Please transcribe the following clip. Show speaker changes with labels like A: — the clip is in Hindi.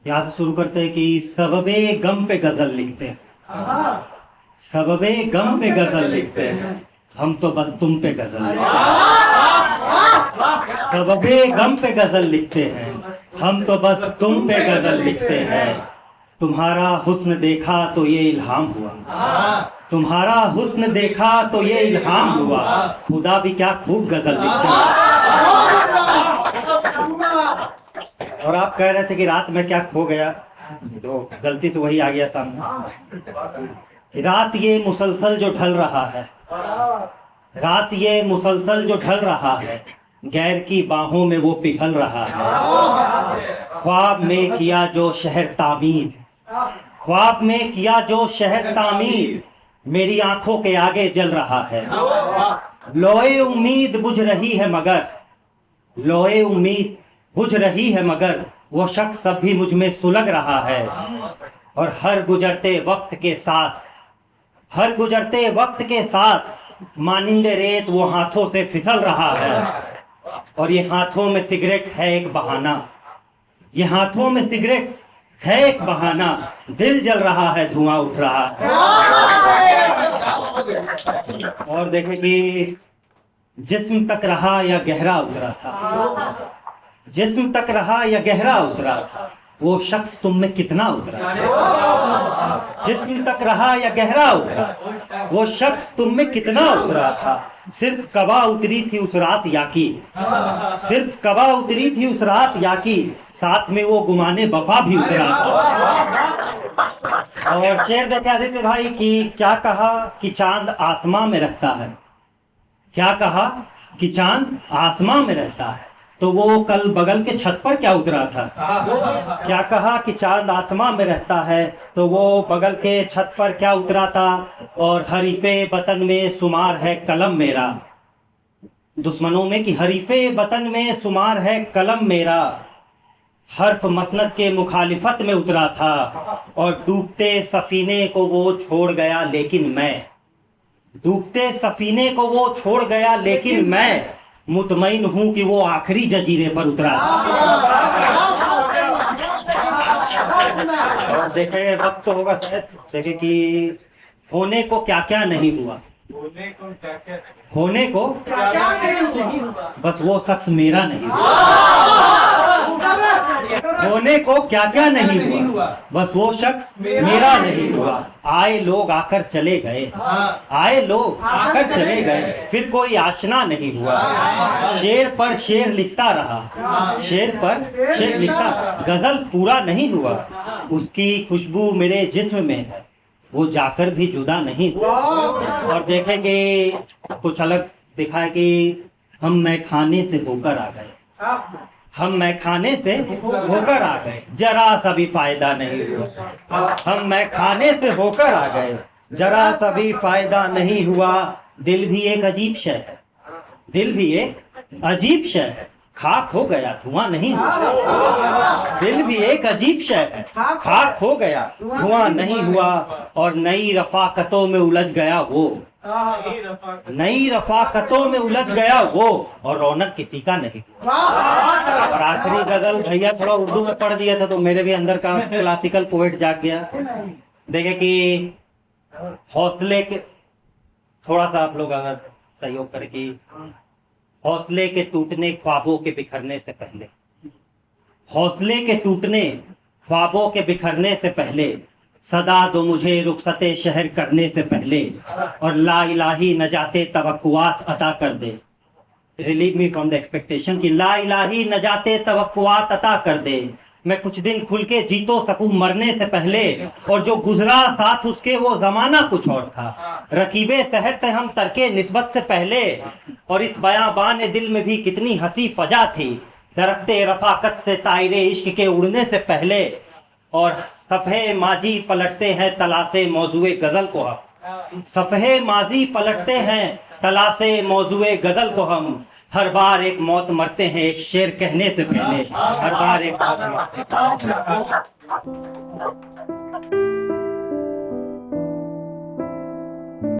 A: यहाँ से शुरू करते हैं कि सबबे गम पे गजल लिखते हैं, सबबे गम पे गजल लिखते हैं, हम तो बस तुम पे गजल लिखते हैं। सबबे गम पे गजल लिखते हैं, हम तो बस तुम पे गजल लिखते हैं। तुम्हारा हुस्न देखा तो ये इल्हाम हुआ, तुम्हारा हुस्न देखा तो ये इल्हाम हुआ, खुदा भी क्या खूब गजल लिखता है। और आप कह रहे थे कि रात में क्या खो गया, तो गलती से वही आ गया सामने। रात ये मुसलसल जो ढल रहा है, रात ये मुसलसल जो ढल रहा है, गैर की बाहों में वो पिघल रहा है। ख्वाब में किया जो शहर तामीर, ख्वाब में किया जो शहर तामीर, मेरी आंखों के आगे जल रहा है। लोए उम्मीद बुझ रही है मगर, लोए उम्मीद बुझ रही है मगर, वो शख्स अब भी मुझ में सुलग रहा है। और हर गुजरते वक्त के साथ, हर गुजरते वक्त के साथ, मानिंदे रेत वो हाथों से फिसल रहा है। और ये हाथों में सिगरेट है एक बहाना, ये हाथों में सिगरेट है एक बहाना, दिल जल रहा है, धुआं उठ रहा है। और देखें कि जिस्म तक रहा या गहरा उतरा था, जिस्म तक रहा या गहरा उतरा था, वो शख्स तुम में कितना उतरा था। जिस्म तक रहा या गहरा उतरा, वो शख्स तुम में कितना उतरा था। सिर्फ कबा उतरी थी उस रात याकी, सिर्फ कबा उतरी थी उस रात याकी, साथ में वो गुमाने वफा भी उतरा था। और शेर देखे आदित्य भाई कि क्या कहा कि चांद आसमां में रहता है, क्या कहा कि चांद आसमां में रहता है, तो वो कल बगल के छत पर क्या उतरा था। क्या कहा कि चांद आसमां में रहता है, तो वो बगल के छत पर क्या उतरा था। और हरीफे वतन में शुमार है कलम मेरा, दुश्मनों में कि हरीफे वतन में शुमार है कलम मेरा, हर्फ मसनद के मुखालिफत में उतरा था। और डूबते सफीने को वो छोड़ गया लेकिन मैं, डूबते सफीने को वो छोड़ गया लेकिन मैं, मुतमईन हूं कि वो आखिरी जजीरे पर उतरा था। और देखे वक्त तो होगा शायद, देखे कि होने को क्या क्या नहीं हुआ, होने को नहीं हुआ, बस वो शख्स मेरा नहीं हुआ। होने को क्या क्या नहीं हुआ, बस वो शख्स मेरा नहीं हुआ। आए लोग आकर चले गए, आए लोग आकर चले गए, फिर कोई आशना नहीं हुआ। शेर पर शेर लिखता रहा, शेर पर शेर लिखता, गजल पूरा नहीं हुआ। उसकी खुशबू मेरे जिस्म में है, वो जाकर भी जुदा नहीं हुआ। और देखेंगे कुछ अलग दिखा है कि हम मैखाने से होकर आ गए, हम मैखाने से होकर आ गए, जरा सा भी फायदा नहीं हुआ। हम मैखाने से होकर आ गए, जरा सा भी फायदा नहीं हुआ। दिल भी एक अजीब शय है, दिल भी एक अजीब शय है, खाक हो गया धुआं नहीं हुआ। दिल भी एक अजीब शय है, खाक हो गया धुआं नहीं हुआ। और नई रफाकतों में उलझ गया वो, नई रफाकतों में उलझ गया वो, और रौनक किसी का नहीं। और आखिरी गजल भैया थोड़ा उर्दू में पढ़ दिया था, तो मेरे भी अंदर का क्लासिकल पोएट जाग गया। देखे कि हौसले के, थोड़ा सा आप लोग अगर सहयोग करें कि हौसले के टूटने ख्वाबों के बिखरने से पहले, हौसले के टूटने ख्वाबों के बिखरने से पहले, सदा दो मुझे रुखसते शहर करने से पहले, और ला इलाही नजाते तवक्कुआत अता कर दे, relieve me from the expectation, कि ला इलाही नजाते तवक्कुआत अता कर दे। मैं कुछ दिन खुल के जी तो सकूं मरने से पहले, और जो गुजरा साथ उसके वो जमाना कुछ और था। रकीबे सहर थे हम तरके निस्बत से पहले, और इस बयाबान दिल में भी कितनी हंसी फजा थी, दरख्ते रफाकत से तायरे इश्क के उड़ने से पहले। और सफ़े माजी पलटते हैं तलाशे मौजूए गज़ल को हम, सफ़े माजी पलटते हैं तलाशे मौजूए गज़ल को हम। हर बार एक मौत मरते हैं एक शेर कहने से पहले, हर बार एक मौत मरते हैं।